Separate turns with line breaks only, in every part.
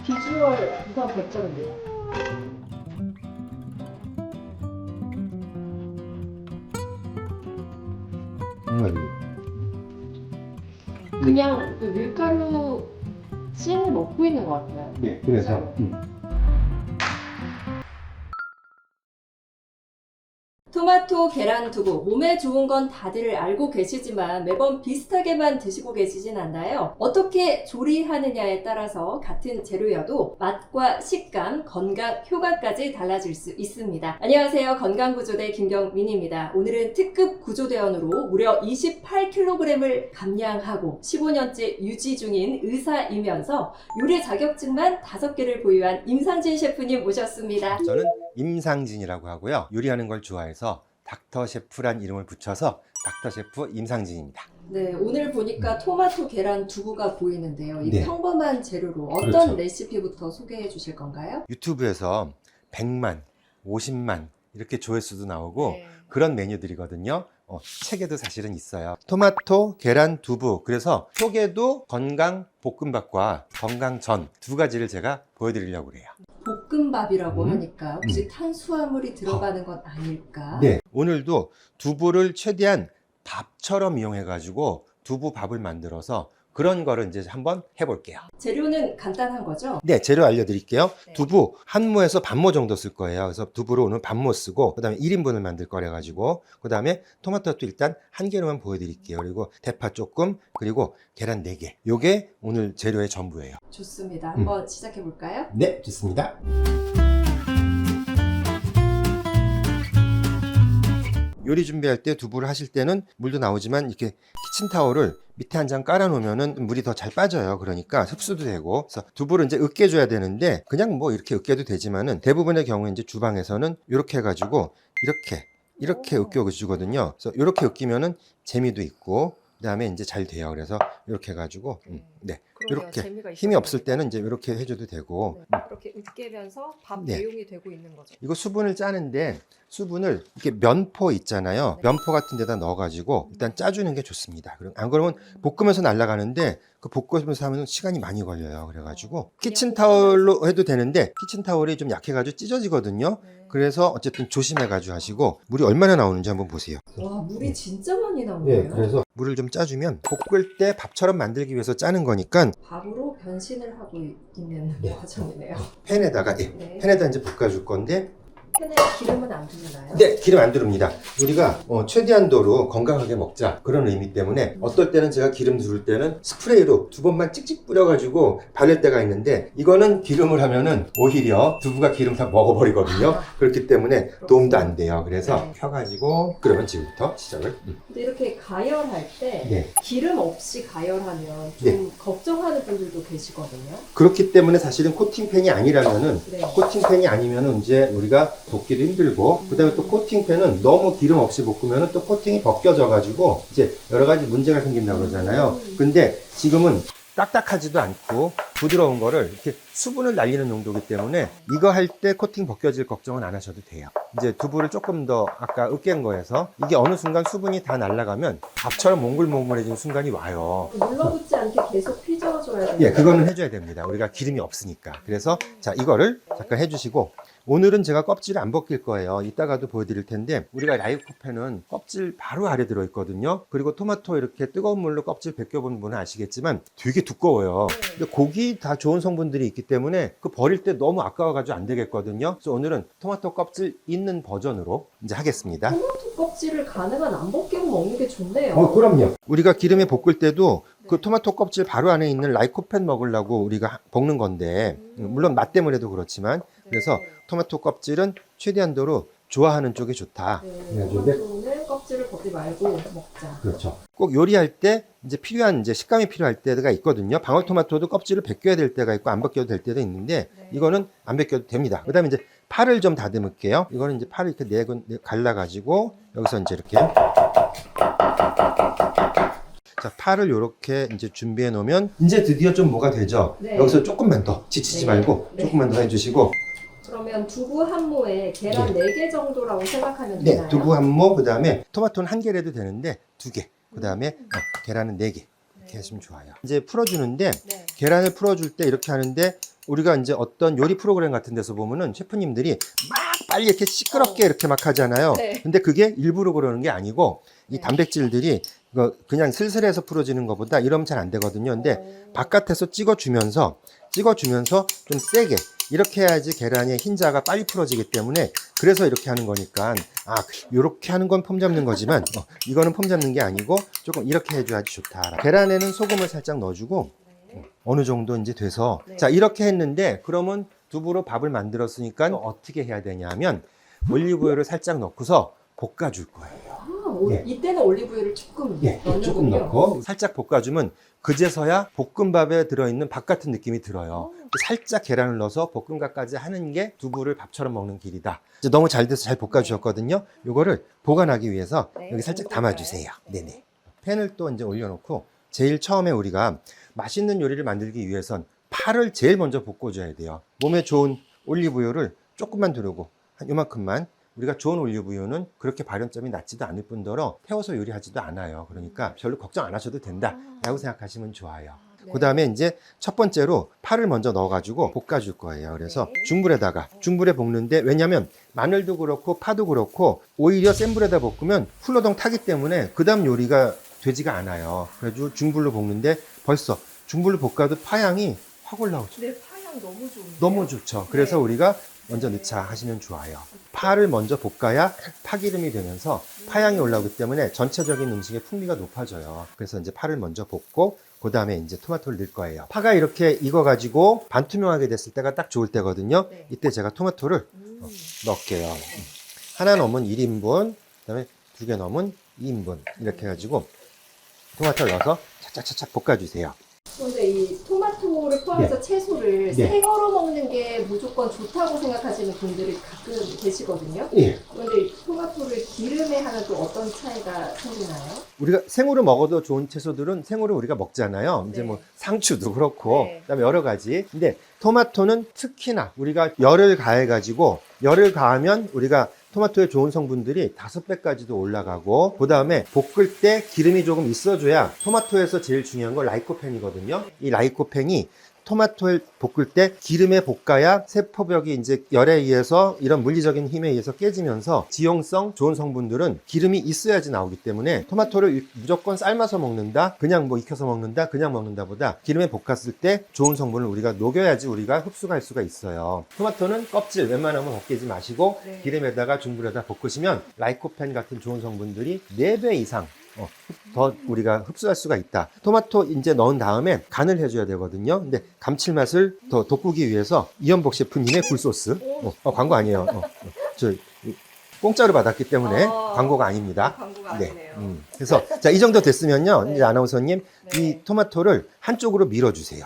비주얼 무한 100점입니다. 그냥 그 밀가루 찐을 먹고 있는 것 같아요.
네, 그래서
토마토, 계란, 두부, 몸에 좋은 건 다들 알고 계시지만 매번 비슷하게만 드시고 계시진 않나요? 어떻게 조리하느냐에 따라서 같은 재료여도 맛과 식감, 건강, 효과까지 달라질 수 있습니다. 안녕하세요. 건강구조대 김경민입니다. 오늘은 특급 구조대원으로 무려 28kg을 감량하고 15년째 유지 중인 의사이면서 요리 자격증만 5개를 보유한 임상진 셰프님 모셨습니다.
저는 임상진이라고 하고요. 요리하는 걸 좋아해서 닥터 셰프란 이름을 붙여서 닥터 셰프 임상진입니다.
네, 오늘 보니까 토마토, 계란, 두부가 보이는데요. 이
네.
평범한 재료로 어떤
그렇죠.
레시피부터 소개해 주실 건가요?
유튜브에서 100만, 50만 이렇게 조회수도 나오고
네.
그런 메뉴들이거든요. 책에도 사실은 있어요. 토마토, 계란, 두부. 그래서 속에도 건강 볶음밥과 건강전 두 가지를 제가 보여드리려고 그래요.
볶음밥이라고 하니까 혹시 탄수화물이 들어가는 건 아닐까?
네. 오늘도 두부를 최대한 밥처럼 이용해가지고 두부밥을 만들어서 그런 거를 이제 한번 해볼게요.
재료는 간단한 거죠?
네, 재료 알려드릴게요.
네.
두부 한 모에서 반모 정도 쓸 거예요. 그래서 두부를 오늘 반모 쓰고, 그 다음에 1인분을 만들 거래가지고, 그 다음에 토마토도 일단 한 개로만 보여드릴게요. 그리고 대파 조금, 그리고 계란 4개. 요게 오늘 재료의 전부예요.
좋습니다. 한번 시작해 볼까요?
네, 좋습니다. 요리 준비할 때 두부를 하실 때는 물도 나오지만 이렇게 키친타올을 밑에 한 장 깔아 놓으면은 물이 더 잘 빠져요. 그러니까 흡수도 되고. 그래서 두부를 이제 으깨줘야 되는데 그냥 뭐 이렇게 으깨도 되지만은 대부분의 경우에 이제 주방에서는 이렇게 해가지고 이렇게 으깨주거든요. 그래서 이렇게 으깨면은 재미도 있고 그다음에 이제 잘 돼요. 그래서 이렇게 해가지고 네. 이렇게 힘이 없을 때는 이제 이렇게 해줘도 되고
이렇게 으깨면서 밥
네.
내용이 되고 있는 거죠.
이거 수분을 짜는데 수분을 이렇게 면포 있잖아요. 면포 같은 데다 넣어가지고 일단 짜주는 게 좋습니다. 안 그러면 볶으면서 날아가는데 그 볶으면서 하면 시간이 많이 걸려요. 그래가지고 키친타올로 해도 되는데 키친타올이 좀 약해가지고 찢어지거든요. 그래서 어쨌든 조심해가지고 하시고 물이 얼마나 나오는지 한번 보세요.
와, 물이 진짜 많이 나오네요.
그래서 물을 좀 짜주면 볶을 때 밥처럼 만들기 위해서 짜는 거니까
밥으로 변신을 하고 있는 과정이네요.
팬에다가
네.
팬에다 이제 볶아줄 건데
팬에 기름은 안 두르나요?
네, 기름 안 두릅니다. 우리가 최대한도로 건강하게 먹자 그런 의미 때문에 어떨 때는 제가 기름 두를 때는 스프레이로 2번만 찍찍 뿌려가지고 바를 때가 있는데 이거는 기름을 하면은 오히려 두부가 기름 다 먹어버리거든요. 그렇기 때문에 도움도 안 돼요. 그래서
네.
펴가지고 그러면 지금부터 시작을.
근데 이렇게 가열할 때
네.
기름 없이 가열하면 좀 걱정하는 분들도 계시거든요.
그렇기 때문에 사실은 코팅팬이 아니라면은
네.
코팅팬이 아니면은 이제 우리가 볶기도 힘들고 그다음에 또 코팅팬은 너무 기름 없이 볶으면은 또 코팅이 벗겨져 가지고 이제 여러 가지 문제가 생긴다고 그러잖아요. 근데 지금은 딱딱하지도 않고 부드러운 거를 이렇게 수분을 날리는 농도이기 때문에 이거 할 때 코팅 벗겨질 걱정은 안 하셔도 돼요. 이제 두부를 조금 더 아까 으깬 거에서 이게 어느 순간 수분이 다 날아가면 밥처럼 몽글몽글해지는 순간이 와요.
눌러붙지 않게 계속 휘저어줘야 돼요.
예, 그거는 해줘야 됩니다. 우리가 기름이 없으니까. 그래서 자 이거를 잠깐 해주시고 오늘은 제가 껍질을 안 벗길 거예요. 이따가도 보여드릴 텐데 우리가 라이코펜은 껍질 바로 아래 들어있거든요. 그리고 토마토 이렇게 뜨거운 물로 껍질 벗겨본 분은 아시겠지만 되게 두꺼워요. 근데 고기 다 좋은 성분들이 있기 때문에 그 버릴 때 너무 아까워가지고 안 되겠거든요. 그래서 오늘은 토마토 껍질 있는 버전으로 이제 하겠습니다.
토마토 껍질을 가능한 안 벗기고 먹는 게 좋네요.
그럼요. 우리가 기름에 볶을 때도 그 토마토 껍질 바로 안에 있는 라이코펜 먹으려고 우리가 볶는 건데 물론 맛 때문에도 그렇지만 그래서 토마토 껍질은 최대한도로 좋아하는 쪽이 좋다.
토마토는 껍질을 벗지 말고 먹자.
그렇죠. 꼭 요리할 때 이제 필요한 이제 식감이 필요할 때가 있거든요. 방울토마토도 껍질을 벗겨야 될 때가 있고 안 벗겨도 될 때도 있는데 이거는 안 벗겨도 됩니다. 그다음에 이제 파를 좀 다듬을게요. 이거는 이제 파를 이렇게 갈라가지고 여기서 이제 이렇게 자, 파를 이렇게 이제 준비해 놓으면 이제 드디어 좀 뭐가 되죠.
네.
여기서 조금만 더 지치지 말고 조금만 더 해주시고
그러면 두부 한 모에 계란 4개 정도라고 생각하면
네,
되나요?
두부 한 모, 그 다음에 토마토는 1개라도 되는데 2개, 그 다음에 계란은 4개 이렇게 하시면 좋아요. 이제 풀어주는데
네.
계란을 풀어줄 때 이렇게 하는데 우리가 이제 어떤 요리 프로그램 같은 데서 보면은 셰프님들이 막 빨리 이렇게 시끄럽게 이렇게 막 하잖아요.
네.
근데 그게 일부러 그러는 게 아니고 이
네.
단백질들이 그냥 슬슬해서 풀어지는 것보다 이러면 잘 안 되거든요. 근데 바깥에서 찍어주면서 좀 세게 이렇게 해야지 계란의 흰자가 빨리 풀어지기 때문에 그래서 이렇게 하는 거니까 이렇게 하는 건 폼 잡는 거지만 이거는 폼 잡는 게 아니고 조금 이렇게 해줘야지 좋다. 계란에는 소금을 살짝 넣어주고 어느 정도 이제 돼서
네.
자 이렇게 했는데 그러면 두부로 밥을 만들었으니까 어떻게 해야 되냐면 올리브유를 살짝 넣고서 볶아줄 거예요. 예.
이때는 올리브유를 조금 넣는군요.
조금 넣고 살짝 볶아주면 그제서야 볶음밥에 들어있는 밥 같은 느낌이 들어요. 살짝 계란을 넣어서 볶음밥까지 하는 게 두부를 밥처럼 먹는 길이다. 이제 너무 잘 돼서 잘 볶아주셨거든요. 이거를 보관하기 위해서
네,
여기 살짝
볶을까요?
담아주세요. 네네. 팬을 또 이제 올려놓고 제일 처음에 우리가 맛있는 요리를 만들기 위해선 파를 제일 먼저 볶아줘야 돼요. 몸에 좋은 올리브유를 조금만 두르고 한 요만큼만. 우리가 좋은 올리브유는 그렇게 발연점이 낮지도 않을 뿐더러 태워서 요리하지도 않아요. 그러니까 별로 걱정 안 하셔도 된다라고 생각하시면 좋아요.
네.
그 다음에 이제 첫 번째로 파를 먼저 넣어가지고 볶아줄 거예요. 그래서
네.
중불에 볶는데 왜냐면 마늘도 그렇고 파도 그렇고 오히려 센 불에다 볶으면 훌러덩 타기 때문에 그 다음 요리가 되지가 않아요. 그래가지고 중불로 볶는데 벌써 중불로 볶아도 파향이 확 올라오죠.
네, 파향 너무 좋은데.
너무 좋죠. 그래서
네.
우리가 먼저 넣자 하시면 좋아요. 파를 먼저 볶아야 파기름이 되면서 파향이 올라오기 때문에 전체적인 음식의 풍미가 높아져요. 그래서 이제 파를 먼저 볶고 그 다음에 이제 토마토를 넣을 거예요. 파가 이렇게 익어가지고 반투명하게 됐을 때가 딱 좋을 때거든요.
네.
이때 제가 토마토를 넣을게요. 하나 넣으면 1인분, 그 다음에 2개 넣으면 2인분 이렇게 해가지고 토마토를 넣어서 착착착착 볶아주세요.
그런데 이 토마토를 포함해서 채소를
네.
생으로 먹는 게 무조건 좋다고 생각하시는 분들이 가끔 계시거든요.
예.
그런데 이 토마토를 기름에 하면 또 어떤 차이가 생기나요?
우리가 생으로 먹어도 좋은 채소들은 생으로 우리가 먹잖아요. 이제
네.
뭐 상추도 그렇고,
네.
그다음에 여러 가지. 근데 토마토는 특히나 우리가 열을 가해가지고 열을 가하면 우리가 토마토의 좋은 성분들이 5배까지도 올라가고 그 다음에 볶을 때 기름이 조금 있어줘야 토마토에서 제일 중요한 건 라이코펜이거든요. 이 라이코펜이 토마토를 볶을 때 기름에 볶아야 세포벽이 이제 열에 의해서 이런 물리적인 힘에 의해서 깨지면서 지용성 좋은 성분들은 기름이 있어야지 나오기 때문에 토마토를 무조건 삶아서 먹는다, 그냥 뭐 익혀서 먹는다, 그냥 먹는다 보다 기름에 볶았을 때 좋은 성분을 우리가 녹여야지 우리가 흡수할 수가 있어요. 토마토는 껍질 웬만하면 벗기지 마시고
네.
기름에다가 중불에다 볶으시면 라이코펜 같은 좋은 성분들이 4배 이상 더 우리가 흡수할 수가 있다. 토마토 이제 넣은 다음에 간을 해줘야 되거든요. 근데 감칠맛을 더 돋구기 위해서 이연복 셰프님의 굴소스. 광고 아니에요. 저 공짜로 받았기 때문에 광고가 아닙니다.
광고가
네.
아니네요.
그래서 자, 이 정도 됐으면요.
네.
이제 아나운서님
네.
이 토마토를 한쪽으로 밀어주세요.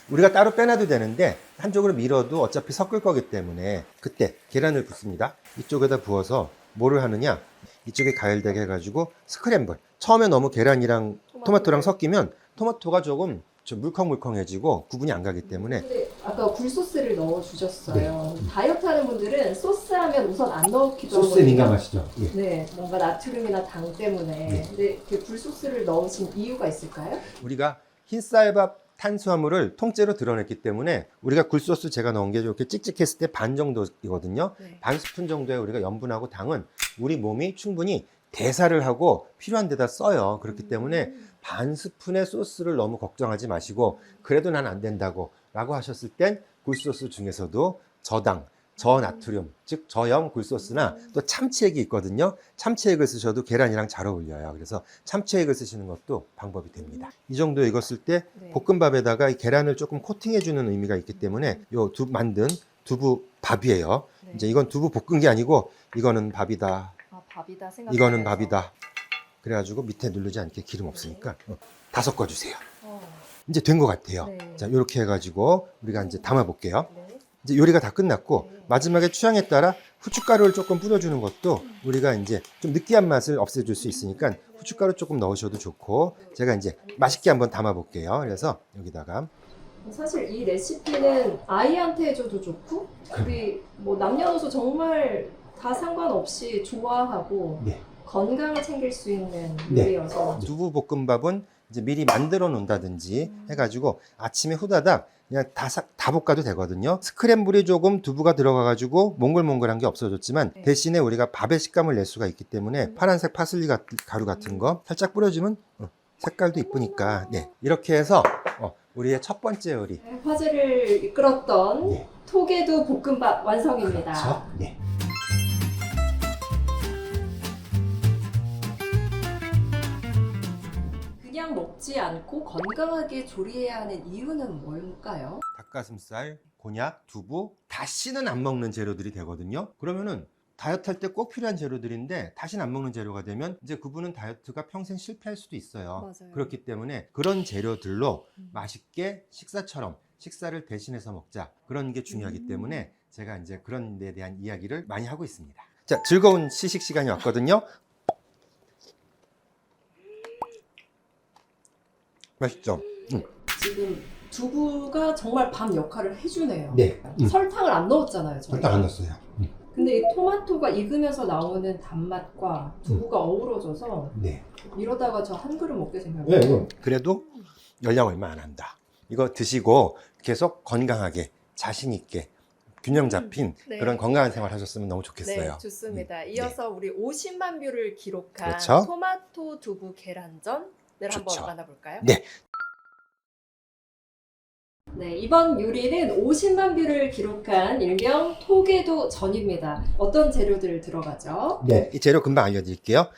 우리가 따로 빼놔도 되는데 한쪽으로 밀어도 어차피 섞을 거기 때문에 그때 계란을 붓습니다. 이쪽에다 부어서 뭐를 하느냐, 이쪽에 가열되게 해가지고 스크램블. 처음에 너무 계란이랑 토마토랑 섞이면 토마토가 조금 좀 물컹물컹해지고 구분이 안 가기 때문에.
근데 아까 굴소스를 넣어주셨어요. 다이어트 하는 분들은 소스하면 우선 안 넣기도 하거든요.
소스에 민감하시죠? 예.
네, 뭔가 나트륨이나 당 때문에.
네.
근데 그 굴소스를 넣으신 이유가 있을까요?
우리가 흰쌀밥 탄수화물을 통째로 드러냈기 때문에 우리가 굴소스 제가 넣은 게 이렇게 찍찍했을 때 반 정도이거든요.
네.
반 스푼 정도의 우리가 염분하고 당은 우리 몸이 충분히 대사를 하고 필요한 데다 써요. 그렇기 때문에 반 스푼의 소스를 너무 걱정하지 마시고 그래도 난 안 된다고 라고 하셨을 땐 굴소스 중에서도 저당, 저나트륨, 즉 저염 굴소스나 또 참치액이 있거든요. 참치액을 쓰셔도 계란이랑 잘 어울려요. 그래서 참치액을 쓰시는 것도 방법이 됩니다. 이 정도 익었을 때
네.
볶음밥에다가 이 계란을 조금 코팅해주는 의미가 있기 때문에 요 만든 두부 밥이에요.
네.
이제 이건 두부 볶은 게 아니고 이거는 밥이다.
아, 밥이다 생각.
이거는 밥이다. 그래가지고 밑에 누르지 않게 기름 없으니까 다 섞어주세요. 이제 된 것 같아요.
네.
자, 이렇게 해가지고 우리가 이제 담아볼게요.
네.
이제 요리가 다 끝났고
네.
마지막에 취향에 따라 후춧가루를 조금 뿌려주는 것도 우리가 이제 좀 느끼한 맛을 없애줄 수 있으니까 후춧가루 조금 넣으셔도 좋고 제가 이제 맛있게 한번 담아볼게요. 그래서 여기다가
사실 이 레시피는 아이한테 해줘도 좋고 우리 뭐 남녀노소 정말 다 상관없이 좋아하고
네.
건강을 챙길 수 있는
네.
요리여서
두부 볶음밥은 이제 미리 만들어 놓는다든지 해가지고 아침에 후다닥 그냥 다 볶아도 되거든요. 스크램블이 조금 두부가 들어가가지고 몽글몽글한 게 없어졌지만 대신에 우리가 밥의 식감을 낼 수가 있기 때문에 파란색 파슬리 가루 같은 거 살짝 뿌려주면 색깔도 이쁘니까 네, 이렇게 해서 우리의 첫 번째 요리
화제를 이끌었던
네.
토개두 볶음밥 완성입니다.
그렇죠? 네.
그냥 먹지 않고 건강하게 조리해야 하는 이유는 뭘까요?
닭가슴살, 곤약, 두부, 다시는 안 먹는 재료들이 되거든요. 그러면은 다이어트 할 때 꼭 필요한 재료들인데 다시는 안 먹는 재료가 되면 이제 그분은 다이어트가 평생 실패할 수도 있어요.
맞아요.
그렇기 때문에 그런 재료들로 맛있게 식사를 대신해서 먹자. 그런 게 중요하기 때문에 제가 이제 그런 데 대한 이야기를 많이 하고 있습니다. 자, 즐거운 시식 시간이 왔거든요. 맛있죠?
지금 두부가 정말 밥 역할을 해주네요.
네.
설탕을 안 넣었잖아요. 저희가.
안 넣었어요.
근데 이 토마토가 익으면서 나오는 단맛과 두부가 어우러져서
네.
이러다가 저 한 그릇 먹게 생겼어요.
그래도 열량 얼마 안 한다. 이거 드시고 계속 건강하게 자신 있게 균형 잡힌
네.
그런 건강한 생활 하셨으면 너무 좋겠어요.
네, 좋습니다. 이어서 우리 50만 뷰를 기록한
그렇죠.
토마토 두부 계란전을 한번
좋죠.
만나볼까요?
네.
네, 이번 요리는 50만 뷰를 기록한 일명 토개도 전입니다. 어떤 재료들 들어가죠?
네. 이 재료 금방 알려드릴게요.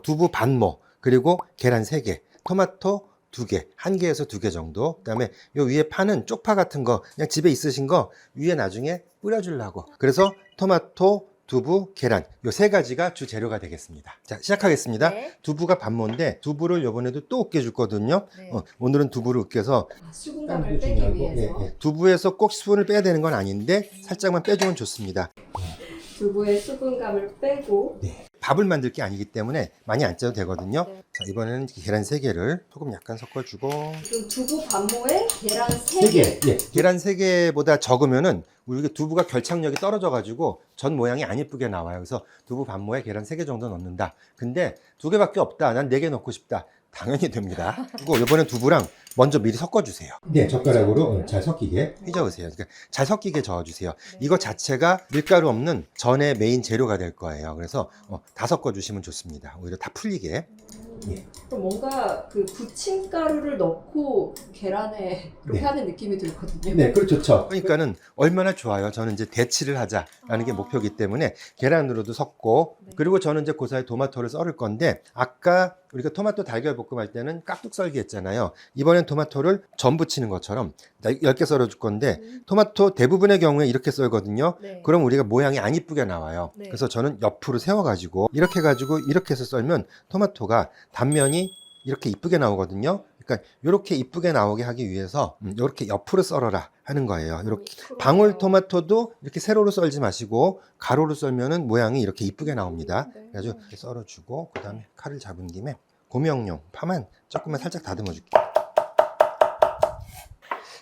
두부 반모, 그리고 계란 3개, 토마토 2개, 1개에서 2개 정도. 그 다음에 요 위에 파는 쪽파 같은 거, 그냥 집에 있으신 거 위에 나중에 뿌려주려고. 그래서 토마토, 두부, 계란 요 3가지가 주 재료가 되겠습니다. 자, 시작하겠습니다.
네.
두부가 반모인데 두부를 요번에도 또 으깨 줄 거거든요.
네.
오늘은 두부를 으깨서
수분감을 빼기 위해서
두부에서 꼭 수분을 빼야 되는 건 아닌데 살짝만 빼주면 좋습니다.
두부의 수분감을 빼고
밥을 만들 게 아니기 때문에 많이 안 쪄도 되거든요.
네.
자, 이번에는 계란 3개를 소금 약간 섞어주고
지금 두부 반모에 계란 3개.
예. 계란 3개보다 적으면은 우리 두부가 결착력이 떨어져가지고 전 모양이 안 예쁘게 나와요. 그래서 두부 반모에 계란 3개 정도 넣는다. 근데 2개밖에 없다. 난 4개 넣고 싶다. 당연히 됩니다. 그리고 이번엔 두부랑 먼저 미리 섞어주세요. 네, 젓가락으로 잘 섞이게 휘저으세요. 그러니까 잘 섞이게 저어주세요. 이거 자체가 밀가루 없는 전의 메인 재료가 될 거예요. 그래서 다 섞어주시면 좋습니다. 오히려 다 풀리게.
그럼 뭔가 그 부침가루를 넣고 계란에 그렇게
네.
하는 느낌이 들거든요.
네, 그렇죠. 그러니까는 얼마나 좋아요. 저는 이제 대치를 하자라는 게 목표이기 때문에 계란으로도 섞고 그리고 저는 이제 그 사이 토마토를 썰을 건데 아까 우리가 토마토 달걀 볶음 할 때는 깍둑 썰기 했잖아요. 이번엔 토마토를 전 부치는 것처럼 10개 썰어 줄 건데 토마토 대부분의 경우에 이렇게 썰거든요.
네.
그럼 우리가 모양이 안 이쁘게 나와요.
네.
그래서 저는 옆으로 세워가지고 이렇게 해가지고 이렇게 해서 썰면 토마토가 단면이 이렇게 이쁘게 나오거든요. 그러니까 이렇게 이쁘게 나오게 하기 위해서 이렇게 옆으로 썰어라 하는 거예요. 이렇게 방울 토마토도 이렇게 세로로 썰지 마시고 가로로 썰면은 모양이 이렇게 이쁘게 나옵니다.
네.
그래가지고 이렇게 썰어주고 그 다음에 칼을 잡은 김에 고명용 파만 조금만 살짝 다듬어 줄게요.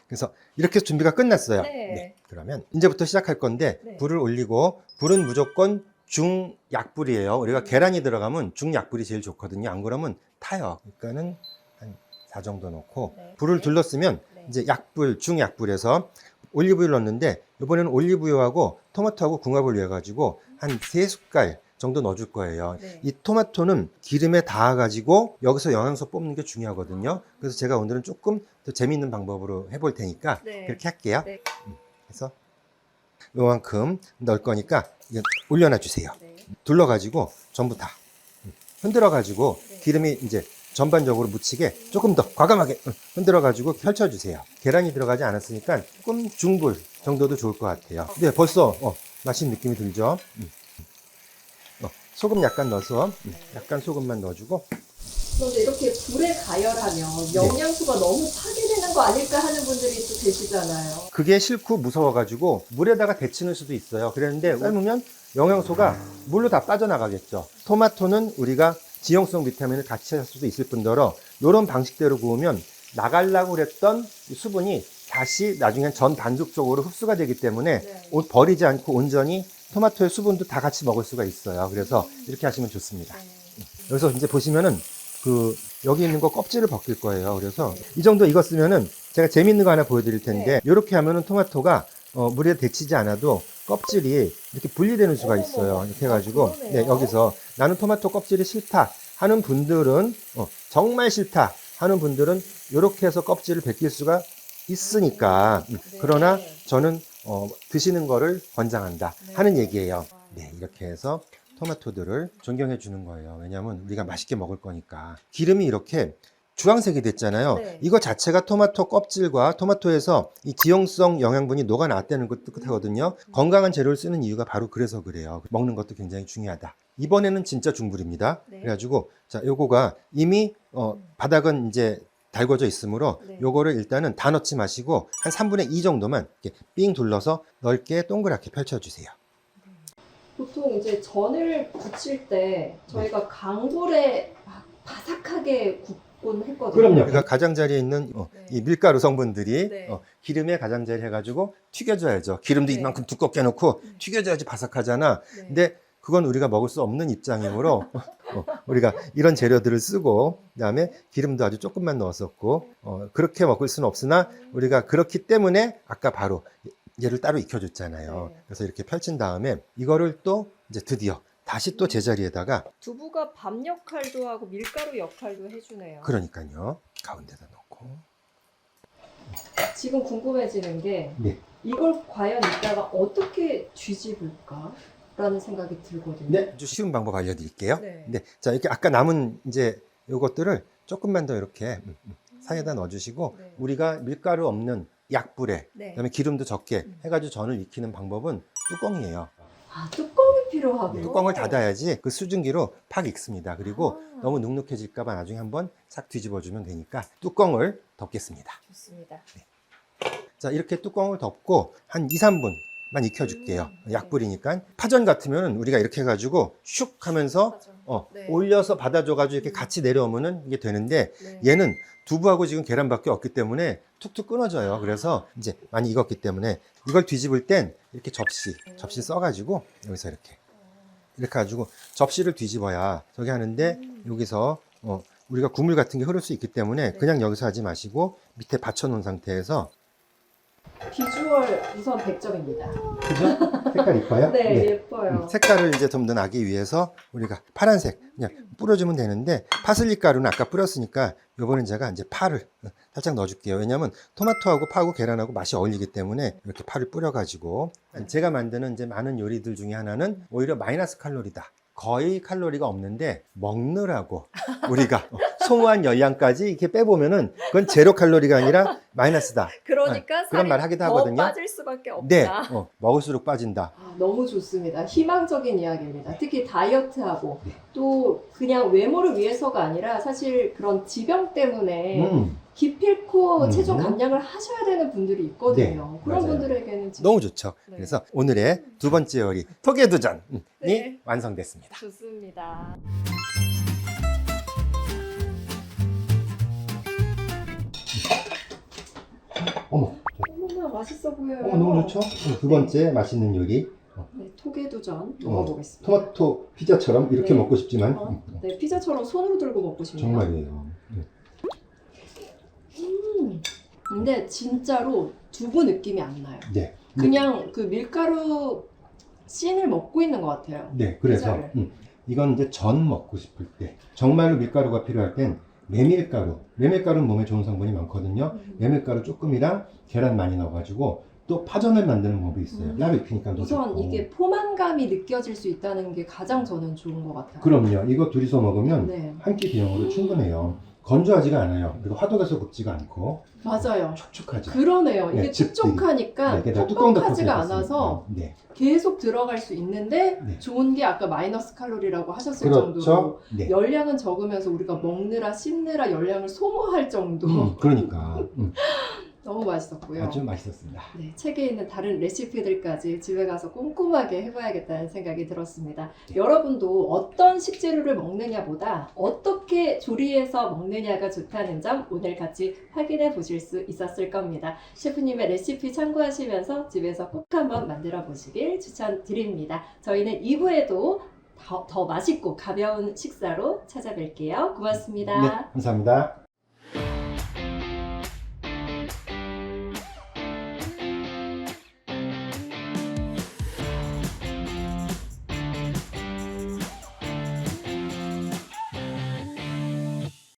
그래서 이렇게 해서 준비가 끝났어요.
네.
그러면 이제부터 시작할 건데
네.
불을 올리고 불은 무조건 중약불이에요. 우리가 계란이 들어가면 중약불이 제일 좋거든요. 안 그러면 타요. 그러니까는 한 4 정도 넣고
네.
불을 둘렀으면
네.
이제 약불, 중약불에서 올리브유를 넣는데 이번에는 올리브유하고 토마토하고 궁합을 위해 가지고 한 3숟갈 정도 넣어줄 거예요.
네.
이 토마토는 기름에 닿아가지고 여기서 영양소 뽑는 게 중요하거든요. 그래서 제가 오늘은 조금 더 재미있는 방법으로 해볼 테니까
네.
그렇게 할게요.
네.
그래서 요만큼 넣을 거니까 이거 올려놔 주세요.
네.
둘러가지고 전부 다 흔들어가지고
네.
기름이 이제 전반적으로 묻히게 조금 더 과감하게 흔들어가지고 펼쳐주세요. 계란이 들어가지 않았으니까 조금 중불 정도도 좋을 것 같아요. 네, 벌써 맛있는 느낌이 들죠? 소금 약간 넣어서 약간 소금만 넣어주고
그런데 이렇게 불에 가열하면 영양소가 너무 파괴되는 거 아닐까 하는 분들이 또 계시잖아요.
그게 싫고 무서워가지고 물에다가 데치는 수도 있어요. 그랬는데 삶으면 영양소가 물로 다 빠져나가겠죠. 토마토는 우리가 지용성 비타민을 같이 할 수도 있을 뿐더러 이런 방식대로 구우면 나가려고 그랬던 수분이 다시 나중엔 전 반죽 쪽으로 흡수가 되기 때문에
네.
버리지 않고 온전히 토마토의 수분도 다 같이 먹을 수가 있어요. 그래서 이렇게 하시면 좋습니다.
네.
여기서 이제 보시면은 그 여기 있는 거 껍질을 벗길 거예요. 그래서 이 정도 익었으면은 제가 재밌는 거 하나 보여드릴 텐데 이렇게 하면은 토마토가 물에 데치지 않아도 껍질이 이렇게 분리되는 수가 있어요. 이렇게 해가지고
그러네요.
여기서 나는 토마토 껍질이 싫다 하는 분들은 정말 싫다 하는 분들은 이렇게 해서 껍질을 벗길 수가 있으니까 그러나 저는 드시는 거를 권장한다 하는 얘기예요. 네, 이렇게 해서 토마토들을 존경해 주는 거예요. 왜냐하면 우리가 맛있게 먹을 거니까. 기름이 이렇게 주황색이 됐잖아요.
네.
이거 자체가 토마토 껍질과 토마토에서 이 지용성 영양분이 녹아났다는 것 뜻하거든요. 건강한 재료를 쓰는 이유가 바로 그래서 그래요. 먹는 것도 굉장히 중요하다. 이번에는 진짜 중불입니다.
네.
그래가지고 자, 요거가 이미 바닥은 이제 달궈져 있으므로
네.
요거를 일단은 다 넣지 마시고 한 3분의 2 정도만 이렇게 삥 둘러서 넓게 동그랗게 펼쳐주세요.
보통 이제 전을 부칠 때 저희가 강불에 막 바삭하게 굽곤 했거든요.
우리가 가장자리에 있는 이 밀가루 성분들이
네.
기름에 가장자리 해가지고 튀겨져야죠. 기름도
네.
이만큼 두껍게 넣고 튀겨져야지 바삭하잖아.
네.
근데 그건 우리가 먹을 수 없는 입장이므로 우리가 이런 재료들을 쓰고 그다음에 기름도 아주 조금만 넣었었고 그렇게 먹을 수는 없으나 우리가 그렇기 때문에 아까 바로 얘를 따로 익혀줬잖아요.
네.
그래서 이렇게 펼친 다음에 이거를 또 이제 드디어 다시 또 제자리에다가
두부가 밥 역할도 하고 밀가루 역할도 해주네요.
그러니까요 가운데다 넣고
지금 궁금해지는 게
네.
이걸 과연 이따가 어떻게 뒤집을까? 라는 생각이 들거든요.
네, 아주 쉬운 방법 알려드릴게요.
네.
네, 자 이렇게 아까 남은 이제 요것들을 조금만 더 이렇게 사이에다 넣어주시고
네.
우리가 밀가루 없는 약불에
네.
그다음에 기름도 적게 해가지고 전을 익히는 방법은 뚜껑이에요.
아, 뚜껑이 필요하고.
뚜껑을 닫아야지 그 수증기로 팍 익습니다. 그리고
아.
너무 눅눅해질까봐 나중에 한번 싹 뒤집어주면 되니까 뚜껑을 덮겠습니다.
좋습니다.
자 이렇게 뚜껑을 덮고 한 2, 3분만 익혀줄게요.
네.
약불이니까 파전 같으면 우리가 이렇게 해가지고 슉 하면서
네.
올려서 받아줘가지고 이렇게 같이 내려오면은 이게 되는데
네.
얘는 두부하고 지금 계란밖에 없기 때문에 툭툭 끊어져요. 그래서 이제 많이 익었기 때문에 이걸 뒤집을 땐 이렇게 접시 써가지고 여기서 이렇게 가지고 접시를 뒤집어야 저기 하는데 여기서 우리가 국물 같은 게 흐를 수 있기 때문에
네.
그냥 여기서 하지 마시고 밑에 받쳐놓은 상태에서
비주얼 우선 100점입니다.
그죠? 색깔 이뻐요?
네, 예뻐요.
색깔을 이제 좀 더 나기 위해서 우리가 파란색 그냥 뿌려주면 되는데 파슬리 가루는 아까 뿌렸으니까 요번엔 제가 이제 파를 살짝 넣어줄게요. 왜냐면 토마토하고 파하고 계란하고 맛이 어울리기 때문에 이렇게 파를 뿌려가지고 제가 만드는 이제 많은 요리들 중에 하나는 오히려 마이너스 칼로리다. 거의 칼로리가 없는데 먹느라고 우리가 소모한 열량까지 이렇게 빼보면은 그건 제로 칼로리가 아니라 마이너스다.
그러니까
그런
살이
말 하기도
더
하거든요.
빠질 수밖에 없다.
네, 먹을수록 빠진다.
아, 너무 좋습니다. 희망적인 이야기입니다. 특히 다이어트하고 또 그냥 외모를 위해서가 아니라 사실 그런 지병 때문에 기필코 체중 감량을 하셔야 되는 분들이 있거든요.
네,
그런
맞아요.
분들에게는 진짜
너무 좋죠.
네.
그래서 오늘의 두 번째 요리 토개두전이
네.
완성됐습니다.
좋습니다.
어머,
너무나 맛있어 보여요.
너무 좋죠? 두 번째 맛있는 요리
네, 토개두전 먹어보겠습니다.
토마토 피자처럼 이렇게
네.
먹고 싶지만
네, 피자처럼 손으로 들고 먹고 싶네요.
정말이에요.
근데 진짜로 두부 느낌이 안 나요.
네.
그냥 그 밀가루 씬을 먹고 있는 것 같아요.
네, 그래서
피자를.
이건 이제 전 먹고 싶을 때 정말로 밀가루가 필요할 땐 메밀가루는 몸에 좋은 성분이 많거든요. 메밀가루 조금이랑 계란 많이 넣어가지고 또 파전을 만드는 법이 있어요. 따로 익히니까 더
우선
좋고.
이게 포만감이 느껴질 수 있다는 게 가장 저는 좋은 것 같아요.
그럼요. 이거 둘이서 먹으면
네,
한 끼 비용으로 충분해요. 건조하지가 않아요. 그리고 화덕에서 굽지가 않고
맞아요.
촉촉하죠.
그러네요. 이게
네, 즙들이.
촉촉하니까
게다가 뚜껑 덮어서
뻑뻑하지가
해놨으니까.
않아서
네.
계속 들어갈 수 있는데
네.
좋은 게 아까 마이너스 칼로리라고 하셨을
그렇죠.
정도로
네.
열량은 적으면서 우리가 먹느라 씹느라 열량을 소모할 정도
그러니까
너무 맛있었고요.
아주 맛있었습니다.
네, 책에 있는 다른 레시피들까지 집에 가서 꼼꼼하게 해봐야겠다는 생각이 들었습니다.
네.
여러분도 어떤 식재료를 먹느냐보다 어떻게 조리해서 먹느냐가 좋다는 점 오늘 같이 확인해 보실 수 있었을 겁니다. 셰프님의 레시피 참고하시면서 집에서 꼭 한번 만들어 보시길 추천드립니다. 저희는 2부에도 더 맛있고 가벼운 식사로 찾아뵐게요. 고맙습니다.
네, 감사합니다.